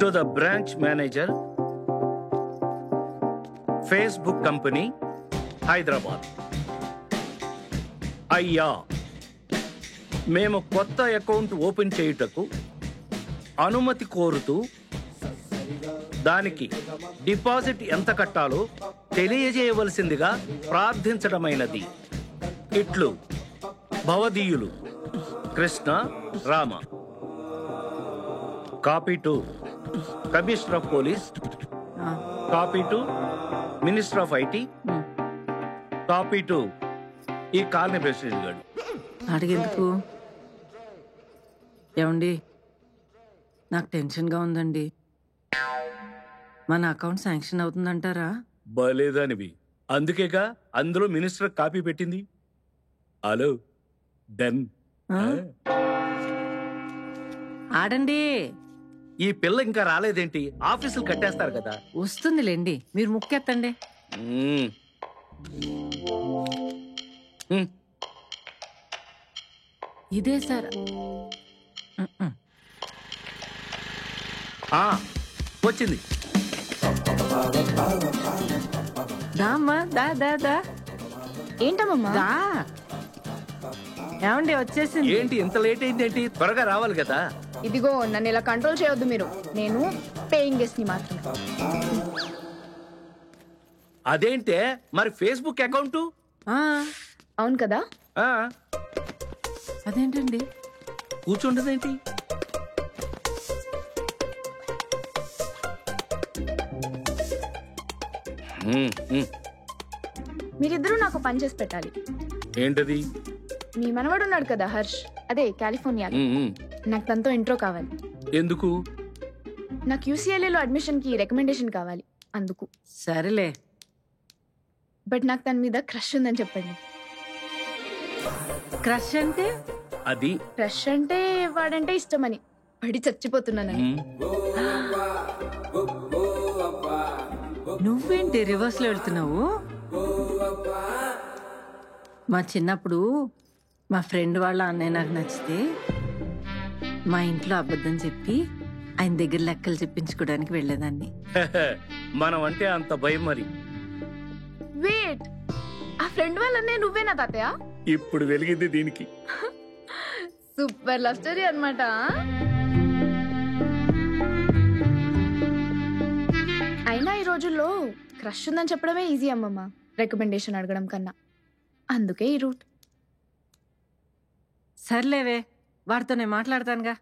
To the branch manager, Facebook company, Hyderabad. అయ్యా, మేము కొత్త అకౌంట్ ఓపెన్ చేయుటకు అనుమతి కోరుతూ దానికి డిపాజిట్ ఎంత కట్టాలో తెలియజేయవలసిందిగా ప్రార్థించడమైనది. ఇట్లు భవదీయులు Krishna Rama. Copy to commissioner of police, copy to minister of IT, copy to ఈ కాలనీ ప్రెసిడెంట్ గారు. అడిగేందుకు? ఏమండి, నాకు టెన్షన్గా ఉందండి. మన అకౌంట్ శాంక్షన్ అవుతుందంటారా? బలేదానివి, అందుకేగా అందులో మినిస్టర్ కాపీ పెట్టింది. Hello done. ఆడండి. ఈ పిల్ల ఇంకా రాలేదేంటి? ఆఫీసులు కట్టేస్తారు కదా. వస్తుందిలేండి, మీరు ముక్కెత్తండి. ఇదే సార్. వచ్చింది. దామ్మా, దా దా దా. ఏంటమ్మా? దా. ఏమండి, వచ్చేసింది. ఏంటి ఇంత లేట్ అయిందేంటి? త్వరగా రావాలి కదా. ఇదిగో, నన్ను ఇలా కంట్రోల్ చేయొద్దు మీరు. నేను పేయింగ్ గెస్ట్ ని మాత్రమే. అదేంటే మరి ఫేస్బుక్ అకౌంట్? అవును కదా. అదేంటండి? కూర్చుండదేంటి? మీరిద్దరూ నాకు పని చేసి పెట్టాలి. ఏంటది? మీ మనవడు ఉన్నాడు కదా, హర్ష్, అదే కాలిఫోర్నియా. నాకు తనతో ఇంట్రో కావాలి. ఎందుకు? నాకు యూసీఎల్ఏలో అడ్మిషన్ కి రికమెండేషన్ కావాలి, అందుకు. సరేలే. బట్ నాకు తన మీద క్రష్ ఉందని చెప్పండి. క్రష్ అంటే? అది క్రష్ అంటే వాడంటే ఇష్టమని పడి చచ్చిపోతున్నానని. నువ్వేంటి రివర్స్ లో వెళ్తున్నావు? మా చిన్నప్పుడు మా ఫ్రెండ్ వాళ్ళ అన్నయ్య నాకు నచ్చితే మా ఇంట్లో అబద్ధం చెప్పి ఆయన దగ్గర లెక్కలు చెప్పించుకోవడానికి వెళ్ళేదాన్ని. మనం అంటే అంత భయం మరి. వెయిట్, ఆ ఫ్రెండ్ వాళ్ళనే నువ్వేనా తాతయ్య? ఇప్పుడు వెలిగింది దీనికి. సూపర్ లవ్ స్టోరీ అన్నమాట. అయినా ఈ రోజుల్లో క్రష్ ఉందని చెప్పడమే ఈజీ అమ్మమ్మ, రికమెండేషన్ అడగడం కన్నా. అందుకే ఈ రూట్. సర్లేవే, వాడితో నేను మాట్లాడతానుగా.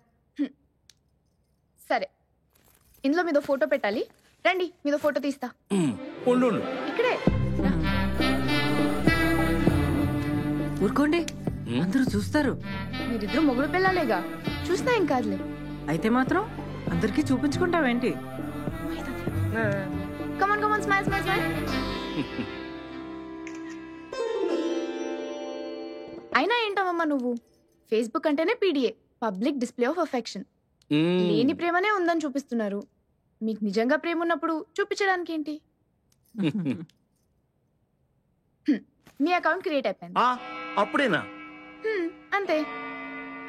సరే, ఇందులో మీదో ఫోటో పెట్టాలి. రండి, మీదో ఫోటో తీస్తా. ఇక్కడే. ఊరుకోండి, అందరూ చూస్తారు. మీరిద్దరు మొగుడు పిల్లలేగా, చూస్తా ఏం కాదులే. అయితే మాత్రం అందరికీ చూపించుకుంటావేంటి? కమాన్ కమాన్, స్మైల్ స్మైల్ స్మైల్. అయినా ఏంటమ్మా నువ్వు, ఫేస్బుక్ అంటేనే PDA, public display of affection. లేని ప్రేమనే ఉందని చూపిస్తున్నారు. మీకు నిజంగా ప్రేమ ఉన్నప్పుడు చూపించడానికి ఏంటి? మీ అకౌంట్ క్రియేట్ అయిపోయింది. అప్పుడేనా? అంతే.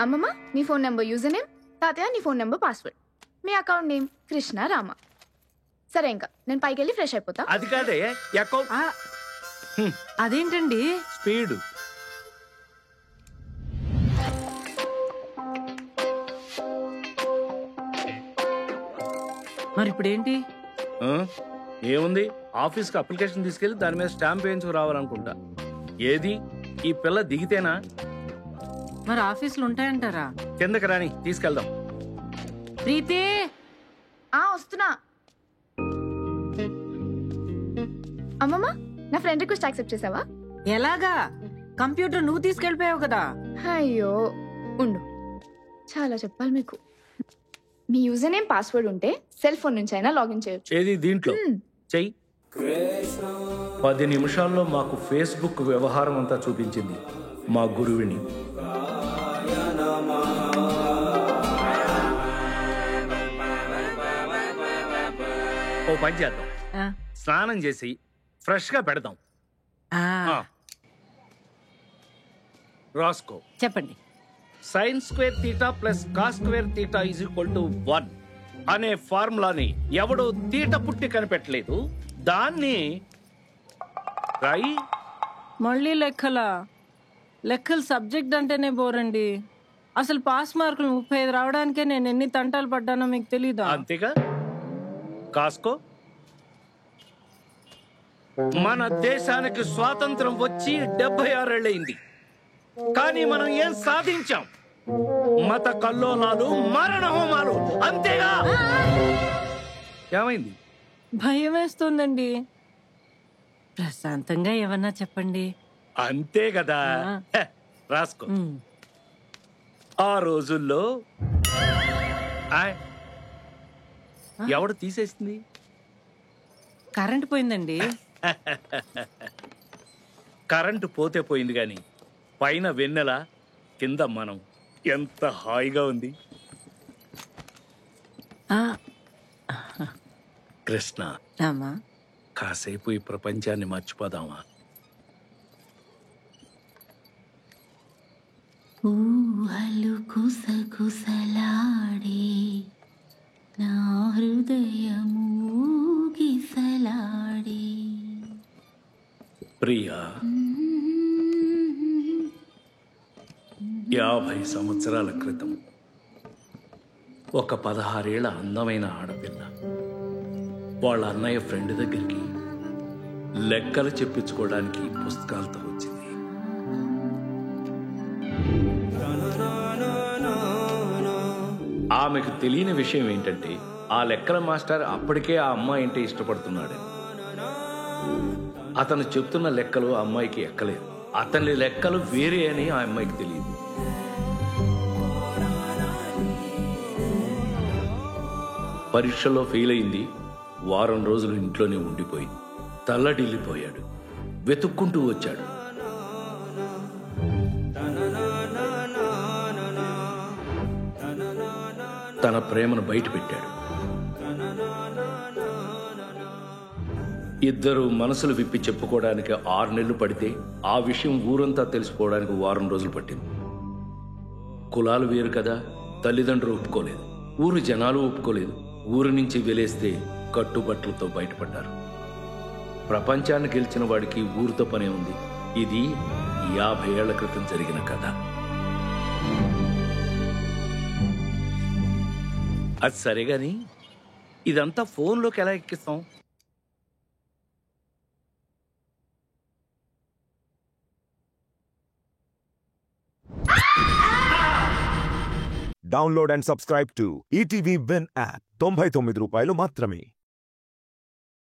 అమ్మమ్మ నీ ఫోన్ నెంబర్ యూజర్ నేమ్, తాతయ్య నీ ఫోన్ నెంబర్ పాస్వర్డ్, మీ అకౌంట్ నేమ్ కృష్ణ రామ. సరే, ఇంకా నేను పైకి వెళ్ళి ఫ్రెష్ అయిపోతా. అది కాదే అకౌంట్. అదేంటండి స్పీడ్? మరి ఇప్పుడేంటి? ఏముంది, ఆఫీస్కి అప్లికేషన్ తీసుకెళ్లి దాని మీద స్టాంప్ వేయించుకు రావాలనుకుంటా. ఏది, ఈ పిల్ల దిగితేనా? మరి ఆఫీసులు ఉంటాయంటారా? కిందకి రాని, తీసుకెళ్దాం. ప్రీతి, వస్తున్నా. అమ్మమ్మ, నా ఫ్రెండ్ రిక్వెస్ట్ యాక్సెప్ట్ చేసావా? ఎలాగా? కంప్యూటర్ నువ్వు తీసుకెళ్ళిపోయావు కదా. అయ్యో, ఉండు, చాలా చెప్పాలి మీకు. మీ యూజర్ నేమ్ పాస్వర్డ్ ఉంటే సెల్ ఫోన్ నుంచి అయినా లాగిన్ చేయొచ్చు. ఏది దీంట్లో? చెయ్యి. 10 నిమిషాల్లో మాకు ఫేస్బుక్ వ్యవహారం అంతా చూపించింది మా గురువిని. ఓ పని చేద్దాం, స్నానం చేసి ఫ్రెష్ గా పెడదాం. రాసుకో. చెప్పండి. sin² θ + cos² θ = 1. అనే ఫార్ములాని ఎవడో తీట పుట్టి కనిపెట్టలేదు. దాన్ని రాయి. మళ్ళీ లెక్కలు సబ్జెక్ట్ అంటేనే బోరండి. అసలు పాస్ మార్కులు 35 రావడానికే నేను ఎన్ని తంటాలు పడ్డానో మీకు తెలీదా? అంతేగా, కాసుకో. మన దేశానికి స్వాతంత్రం వచ్చి 76 ఏళ్ళయింది. కానీ మనం ఏం సాధించాం? మత కల్లోలాలు, మరణ హోమాలు, అంతేగా. ఏమైంది? భయం వేస్తుందండి. ప్రశాంతంగా ఏమన్నా చెప్పండి. అంతే కదా. రాసుకో. ఆ రోజుల్లో ఎవడు తీసేసింది? కరెంట్ పోయిందండి. కరెంటు పోతే పోయింది గాని పైన వెన్నెల, కింద మనం. ఎంత హాయిగా ఉంది. కృష్ణ, రామా, కాసేపు ఈ ప్రపంచాన్ని మర్చిపోదామా? ఊహలు కుసకుసలాడే నా హృదయము గిసలాడే. ప్రియా, 50 సంవత్సరాల క్రితం ఒక 16 ఏళ్ల అందమైన ఆడపిల్ల వాళ్ళ అన్నయ్య ఫ్రెండ్ దగ్గరికి లెక్కలు చెప్పించుకోవడానికి పుస్తకాలతో వచ్చింది. ఆమెకు తెలియని విషయం ఏంటంటే ఆ లెక్కల మాస్టర్ అప్పటికే ఆ అమ్మాయి అంటే ఇష్టపడుతున్నాడు. అతను చెప్తున్న లెక్కలు ఆ అమ్మాయికి ఎక్కలేదు. అతని లెక్కలు వేరే అని ఆ అమ్మాయికి తెలియదు. పరీక్షలో ఫెయిల్ అయింది. వారం రోజులు ఇంట్లోనే ఉండిపోయింది. తల్లడిల్లిపోయాడు. వెతుక్కుంటూ వచ్చాడు. తన ప్రేమను బయట పెట్టాడు. ఇద్దరు మనసులు విప్పి చెప్పుకోవడానికి 6 నెలలు పడితే ఆ విషయం ఊరంతా తెలిసిపోవడానికి వారం రోజులు పట్టింది. కులాలు వేరు కదా, తల్లిదండ్రులు ఒప్పుకోలేదు, ఊరు జనాలు ఒప్పుకోలేదు. ఊరి నుంచి వెలేస్తే కట్టుబట్టలతో బయటపడ్డారు. ప్రపంచాన్ని గెలిచిన వాడికి ఊరితో పనే ఉంది. ఇది 50 ఏళ్ల క్రితం జరిగిన కథ. అది సరే గాని ఇదంతా ఫోన్లోకి ఎలా ఎక్కిస్తాం? Download and subscribe to ETV Win app. 99 రూపాయలు మాత్రమే.